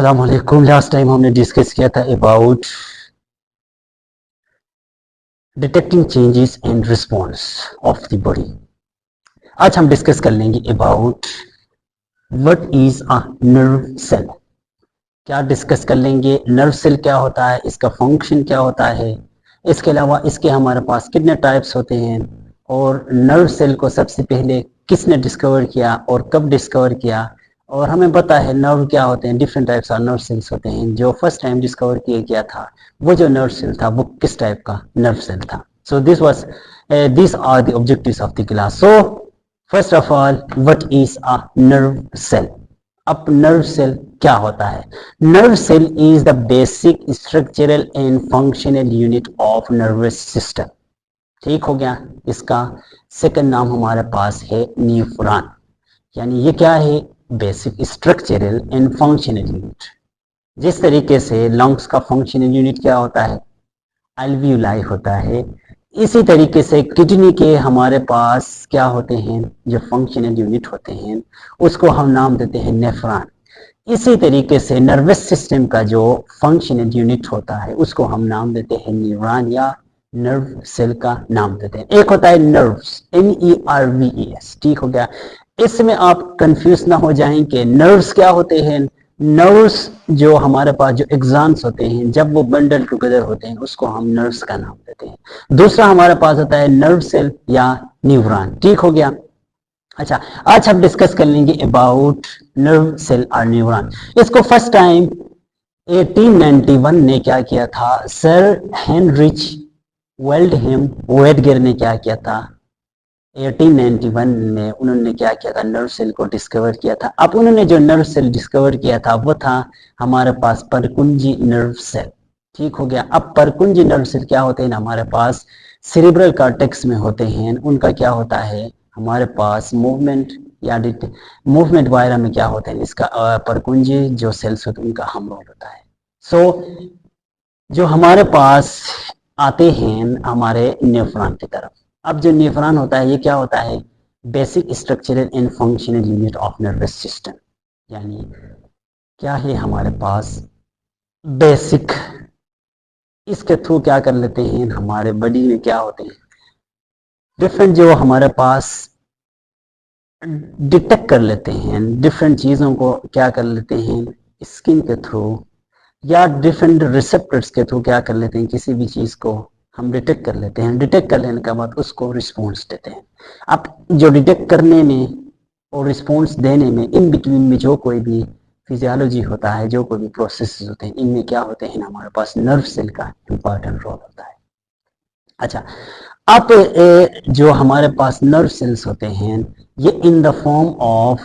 अस्सलामुअलैकुम। Last time हमने discuss किया था about detecting changes in response of the body. आज हम डिस्कस कर लेंगे about what is a nerve cell. क्या डिस्कस कर लेंगे, नर्व सेल क्या होता है, इसका फंक्शन क्या होता है, इसके अलावा इसके हमारे पास कितने टाइप्स होते हैं, और नर्व सेल को सबसे पहले किसने डिस्कवर किया और कब डिस्कवर किया। और हमें पता है नर्व क्या होते हैं, different types of nerve sales होते हैं। जो फर्स्ट टाइम डिस्कवर किया गया था वो जो नर्व सेल था वो किस टाइप का नर्व सेल था। So this are the objectives of the class. So first of all, what is a nerve cell. अब नर्व सेल क्या होता है? Nerve cell is the basic structural and functional unit of nervous system. ठीक हो गया। इसका second नाम हमारे पास है न्यूरॉन। यानी ये क्या है? Basic structural and functional unit. जिस तरीके से लंग्स का फंक्शनल यूनिट क्या होता है? अल्वियोलाई होता है। इसी तरीके से किडनी के हमारे पास क्या होते हैं? जो फंक्शनल यूनिट होते हैं उसको हम नाम देते हैं नेफ्रॉन। इसी तरीके से नर्वस सिस्टम का जो फंक्शनल यूनिट होता है उसको हम नाम देते हैं न्यूरॉन या नर्व सेल का नाम देते हैं। एक होता है नर्व्स, NERVES। ठीक हो गया। इसमें आप कंफ्यूज ना हो जाएं कि नर्व्स क्या होते हैं। नर्व्स जो हमारे पास जो एग्जाम्स होते हैं जब वो बंडल टुगेदर होते हैं उसको हम नर्व्स का नाम देते हैं। दूसरा हमारे पास होता है नर्व सेल या न्यूरॉन। ठीक हो गया। अच्छा, आज हम डिस्कस कर लेंगे अबाउट नर्व सेल और न्यूरॉन। इसको फर्स्ट टाइम 1891 ने क्या किया था? सर हेनरिच वेल्डहेम वेडगर ने क्या किया था? 1891 में उन्होंने क्या किया था? नर्व सेल को डिस्कवर किया था। अब उन्होंने जो नर्व सेल डिस्कवर किया था वो था हमारे पास परकुंजी नर्व सेल। ठीक हो गया। अब परकुंजी नर्व सेल क्या होते हैं? हमारे पास सेरिब्रल कॉर्टेक्स में होते हैं। उनका क्या होता है? हमारे पास मूवमेंट या मूवमेंट वगैरह में क्या होते हैं? इसका परकुंजी जो सेल्स होते हैं उनका हम रोल होता है। सो जो हमारे पास आते हैं हमारे न्यूरॉन की तरफ। अब जो न्यूरॉन होता है ये क्या होता है? Basic structural and functional unit of nervous system. यानी क्या है हमारे पास? बेसिक। इसके थ्रू क्या कर लेते हैं? हमारे बॉडी में क्या होते हैं? डिफरेंट जो हमारे पास डिटेक्ट कर लेते हैं, डिफरेंट चीज़ों को क्या कर लेते हैं? स्किन के थ्रू या डिफरेंट रिसेप्टर्स के थ्रू क्या कर लेते हैं? किसी भी चीज़ को हम डिटेक्ट कर लेते हैं। डिटेक्ट कर लेने के बाद उसको रिस्पॉन्स देते हैं। अब जो डिटेक्ट करने में और रिस्पॉन्स देने में इन बिटवीन में जो कोई भी फिजियोलॉजी होता है, जो कोई भी प्रोसेस होते हैं, इनमें क्या होते हैं? हमारे पास नर्व सेल का इंपॉर्टेंट रोल होता है। अच्छा, अब जो हमारे पास नर्व सेल्स होते हैं ये इन द फॉर्म ऑफ,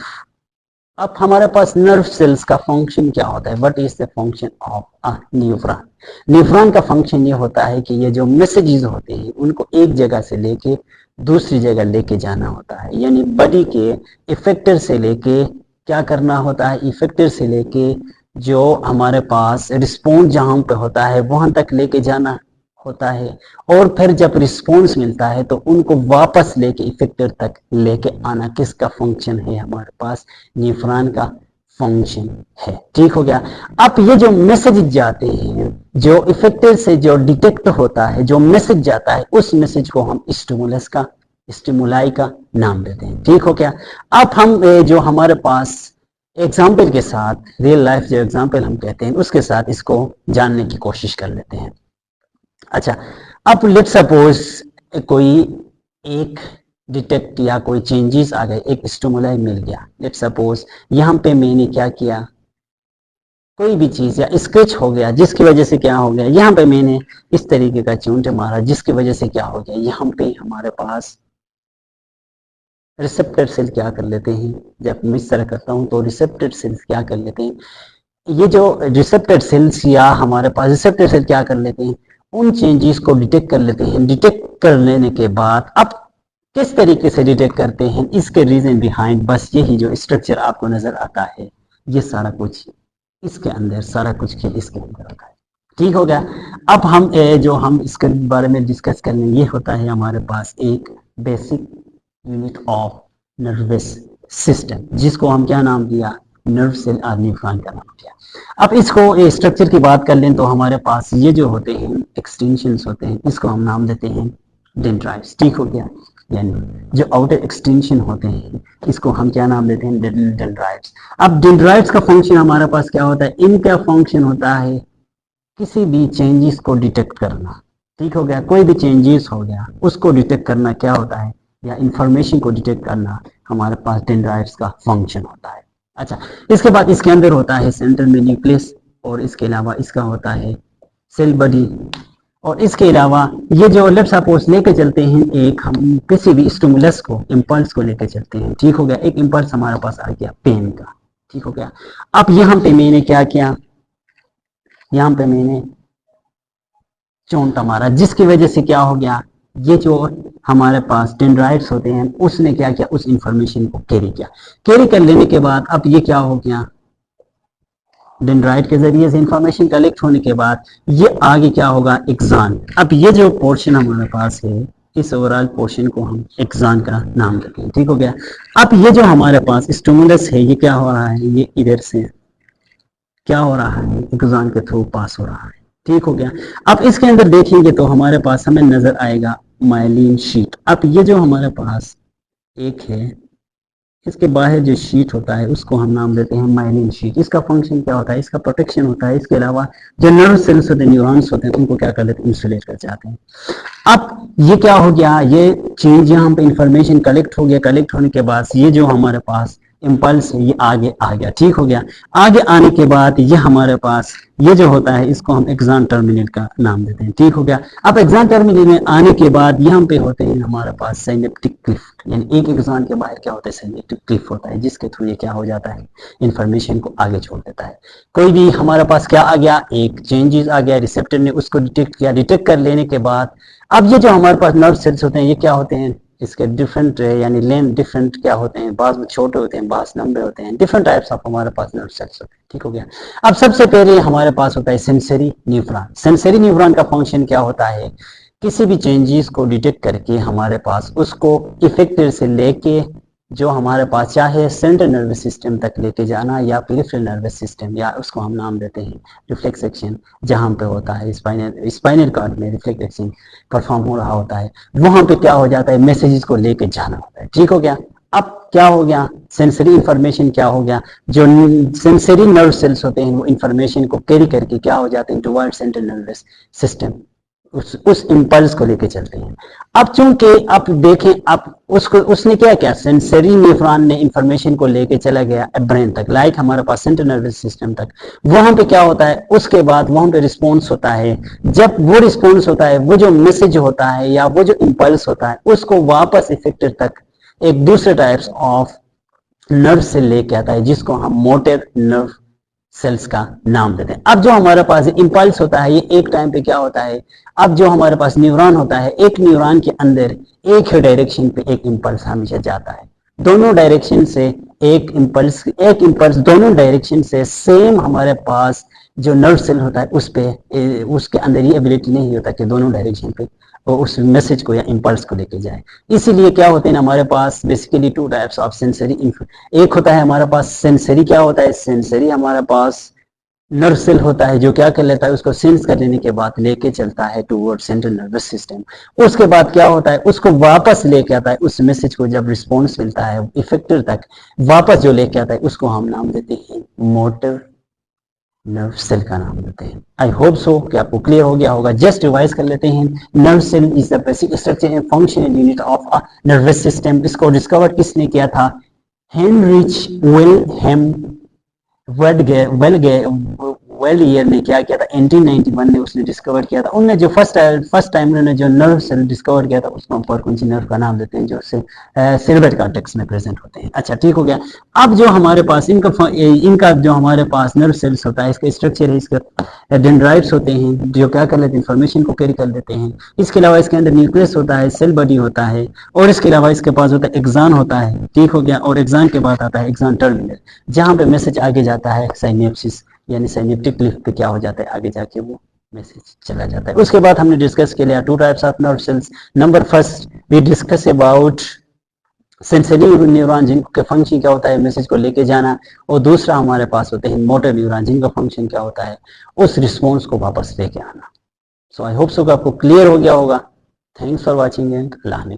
अब हमारे पास नर्व सेल्स का फंक्शन क्या होता है? What is the function of a neuron. Neuron का फंक्शन ये होता है कि ये जो मैसेजेस होते हैं उनको एक जगह से लेके दूसरी जगह लेके जाना होता है। यानी बॉडी के इफेक्टर से लेके क्या करना होता है? इफेक्टर से लेके जो हमारे पास रिस्पॉन्स जहां पे होता है वहां तक लेके जाना होता है। और फिर जब रिस्पॉन्स मिलता है तो उनको वापस लेके इफेक्टर तक लेके आना किसका फंक्शन है? हमारे पास न्यूरॉन का फंक्शन है। ठीक हो गया। अब ये जो मैसेज जाते हैं, जो इफेक्टर से जो डिटेक्ट होता है, जो मैसेज जाता है, उस मैसेज को हम स्टिमुलाई का नाम देते हैं। ठीक हो गया। अब हम जो हमारे पास एग्जाम्पल के साथ, रियल लाइफ जो एग्जाम्पल हम कहते हैं उसके साथ इसको जानने की कोशिश कर लेते हैं। अच्छा, अब लेट सपोज कोई एक डिटेक्ट या कोई चेंजेस आ गए, एक स्टिमुलाई मिल गया। लेट सपोज यहाँ पे मैंने क्या किया? कोई भी चीज या स्केच हो गया जिसकी वजह से क्या हो गया? यहाँ पे मैंने इस तरीके का चूंट मारा जिसकी वजह से क्या हो गया? यहाँ पे हमारे पास रिसेप्टर सेल क्या कर लेते हैं? जब मैं इस तरह करता हूँ तो रिसेप्टर सेल्स क्या कर लेते हैं? ये जो रिसेप्टर सेल्स या हमारे पास रिसेप्टर सेल क्या कर लेते हैं? उन चेंजेस को डिटेक्ट कर लेते हैं। डिटेक्ट कर लेने के बाद अब किस तरीके से डिटेक्ट करते हैं इसके रीजन बिहाइंड बस यही जो स्ट्रक्चर आपको नजर आता है, ये सारा कुछ इसके अंदर, सारा कुछ खेल इसके अंदर आता है। ठीक हो गया। अब हम जो हम इसके बारे में डिस्कस कर लें, ये होता है हमारे पास एक basic unit of nervous system जिसको हम क्या नाम दिया? नर्व सेल और न्यूरॉन का नाम किया। अब इसको स्ट्रक्चर की बात कर लें तो हमारे पास ये जो होते हैं एक्सटेंशंस होते हैं, इसको हम नाम देते हैं डेंड्राइट्स। ठीक हो गया, यानी जो आउटर एक्सटेंशन होते हैं इसको हम क्या नाम देते हैं, डेंड्राइट्स। अब डेंड्राइट्स का फंक्शन हमारे पास क्या होता है, इनका फंक्शन होता है किसी भी चेंजेस को डिटेक्ट करना। ठीक हो गया, कोई भी चेंजेस हो गया उसको डिटेक्ट करना क्या होता है, या इंफॉर्मेशन को डिटेक्ट करना हमारे पास डेंड्राइट्स का फंक्शन होता है। अच्छा, इसके बाद इसके अंदर होता है सेंटर में न्यूक्लियस, और इसके अलावा इसका होता है सेल बॉडी, और इसके अलावा ये जो लेट्स सपोज लेके चलते हैं एक हम किसी भी स्टिमुलस को, इम्पल्स को लेके चलते हैं। ठीक हो गया, एक इम्पल्स हमारे पास आ गया पेन का। ठीक हो गया, अब यहाँ पे मैंने क्या किया, यहाँ पे मैंने चोंटा मारा, जिसकी वजह से क्या हो गया, ये जो हमारे पास डेंड्राइट्स होते हैं उसने क्या किया, उस इंफॉर्मेशन को कैरी किया। कैरी कर लेने के बाद अब ये क्या हो गया, डेंड्राइट के जरिए से इंफॉर्मेशन कलेक्ट होने के बाद ये आगे क्या होगा, एक्सान। अब ये जो पोर्शन हमारे पास है, इस ओवरऑल पोर्शन को हम एक्सान का नाम देते हैं। ठीक हो गया, अब ये जो हमारे पास स्टिमुलस है ये क्या हो रहा है, ये इधर से क्या हो रहा है, एक्सान के थ्रू पास हो रहा है। ठीक हो गया, अब इसके अंदर देखेंगे तो हमारे पास हमें नजर आएगा माइलिन शीट। अब ये जो हमारे पास एक है, इसके बाहर जो शीट होता है उसको हम नाम देते हैं माइलिन शीट। इसका फंक्शन क्या होता है, इसका प्रोटेक्शन होता है। इसके अलावा जो नर्व सेल्स होते हैं, न्यूरॉन्स होते हैं, उनको क्या कर लेते हैं, इंसुलेट कर जाते हैं। अब ये क्या हो गया, ये चीज यहाँ पे इंफॉर्मेशन कलेक्ट हो गया। कलेक्ट होने के बाद ये जो हमारे पास इम्पल्स है ये आगे आ गया। ठीक हो गया, आगे आने के बाद ये हमारे पास ये जो होता है इसको हम एक्सान टर्मिनल का नाम देते हैं। ठीक हो गया, अब एक्सान टर्मिनल में आने के बाद यहाँ पे होते हैं हमारे पास सिनेप्टिक क्लिफ्ट, यानी एक एक्सान के बाहर क्या होता है, सिनेप्टिक क्लिफ्ट होता है, जिसके थ्रू ये क्या हो जाता है, इंफॉर्मेशन को आगे छोड़ देता है। कोई भी हमारे पास क्या आ गया, एक चेंजेस आ गया, रिसेप्टर ने उसको डिटेक्ट किया। डिटेक्ट कर लेने के बाद अब ये जो हमारे पास नर्व सेल्स होते हैं ये क्या होते हैं, इसके डिफरेंट यानी लेंथ डिफरेंट क्या होते हैं, बाज में छोटे होते हैं, बाज लंबे होते हैं, डिफरेंट टाइप्स ऑफ हमारे पास नर्व सेल्स होते हैं। ठीक हो गया, अब सबसे पहले हमारे पास होता है सेंसरी न्यूरॉन। सेंसरी न्यूरॉन का फंक्शन क्या होता है, किसी भी चेंजेस को डिटेक्ट करके हमारे पास उसको इफेक्टर से लेके जो हमारे पास चाहे सेंट्रल नर्वस सिस्टम तक लेके जाना, या पेरिफेरल नर्वस सिस्टम, या उसको हम नाम देते हैं रिफ्लेक्स एक्शन, जहाँ पे होता है स्पाइनल कॉर्ड में रिफ्लेक्स एक्शन परफॉर्म हो रहा होता है, वहां पे क्या हो जाता है, मैसेजेस को लेके जाना होता है। ठीक हो गया, अब क्या हो गया, सेंसरी इंफॉर्मेशन क्या हो गया, जो सेंसरी नर्व सेल्स होते हैं वो इंफॉर्मेशन को कैरी करके क्या हो जाते हैं टुवर्ड सेंट्रल नर्वस सिस्टम, उस इम्पल्स को लेके चलते हैं। अब चूंकि आप देखें, अब उसको उसने क्या किया, सेंसरी न्यूरॉन ने इंफॉर्मेशन को लेके चला गया ब्रेन तक, लाइक हमारे पास सेंट्रल नर्वस सिस्टम तक। वहां पे क्या होता है, उसके बाद वहां पे रिस्पॉन्स होता है। जब वो रिस्पॉन्स होता है, वो जो मैसेज होता है या वो जो इम्पल्स होता है उसको वापस इफेक्टर तक एक दूसरे टाइप्स ऑफ नर्व से लेके आता है, जिसको हम मोटर नर्व सेल्स का नाम देते हैं। अब जो हमारे पास इम्पल्स होता है ये एक टाइम पे क्या होता है, अब जो हमारे पास न्यूरॉन होता है, एक न्यूरॉन के अंदर एक ही डायरेक्शन पे एक इम्पल्स हमेशा जाता है। दोनों डायरेक्शन से एक इम्पल्स दोनों डायरेक्शन से सेम हमारे पास जो नर्व सेल होता है उस पे उसके अंदर ये एबिलिटी नहीं होता कि दोनों डायरेक्शन पे वो उस मैसेज को या इम्पल्स को लेके जाए। इसीलिए क्या होते हैं हमारे पास basically two types of sensory. एक होता है हमारे पास सेंसरी, क्या होता है सेंसरी, हमारे पास नर्व सेल होता है जो क्या कर लेता है, उसको सेंस कर लेने के बाद लेके चलता है टूवर्ड सेंट्रल नर्वस सिस्टम। उसके बाद क्या होता है, उसको वापस लेके आता है, उस मैसेज को जब रिस्पॉन्स मिलता है इफेक्टर तक वापस जो लेके आता है उसको हम नाम देते हैं मोटर नर्व सेल का नाम देते हैं। आई होप सो कि आपको क्लियर हो गया होगा। जस्ट रिवाइज कर लेते हैं। Nerve cell is the basic structure and functional unit of a nervous system. इसको डिस्कवर किसने किया था, हेनरिच विल्हेम वेलइयर ने क्या किया था, 1891 में उसने डिस्कवर किया था। उन्होंने जो फर्स्ट टाइम उन्होंने जो नर्व सेल डिस्कवर किया था उसको हम परकुंची नर्व का नाम देते हैं, जो सेरेब्रल कॉर्टेक्स में प्रेजेंट होते हैं। अच्छा ठीक हो गया। अब जो हमारे पास इनका जो हमारे पास नर्व सेल्स होता है, इसका स्ट्रक्चर है, इसका डेंड्राइट्स होते हैं जो क्या कर लेते हैं, इंफॉर्मेशन को कैरी कर लेते हैं। इसके अलावा इसके अंदर न्यूक्लियस होता है, सेल बॉडी होता है, और इसके अलावा इसके पास होता है एक्सान होता है। ठीक हो गया, और एक्सान के बाद आता है एक्सान टर्मिनल, जहां पे मैसेज आगे जाता है साइनेप्सिस यानी साइनेप्टिक क्लिफ पे क्या हो जाता है, आगे जाके वो मैसेज चला जाता है। उसके बाद हमने डिस्कस किया two types of nerve cells. Number first we discuss about sensory neuron जिनके फंक्शन क्या होता है मैसेज को लेके जाना, और दूसरा हमारे पास होते हैं मोटर न्यूरॉन जिनका फंक्शन क्या होता है उस रिस्पॉन्स को वापस लेके आना। सो आई होप सो कि आपको क्लियर हो गया होगा। थैंक्स फॉर वॉचिंग एंड अल्लाह ने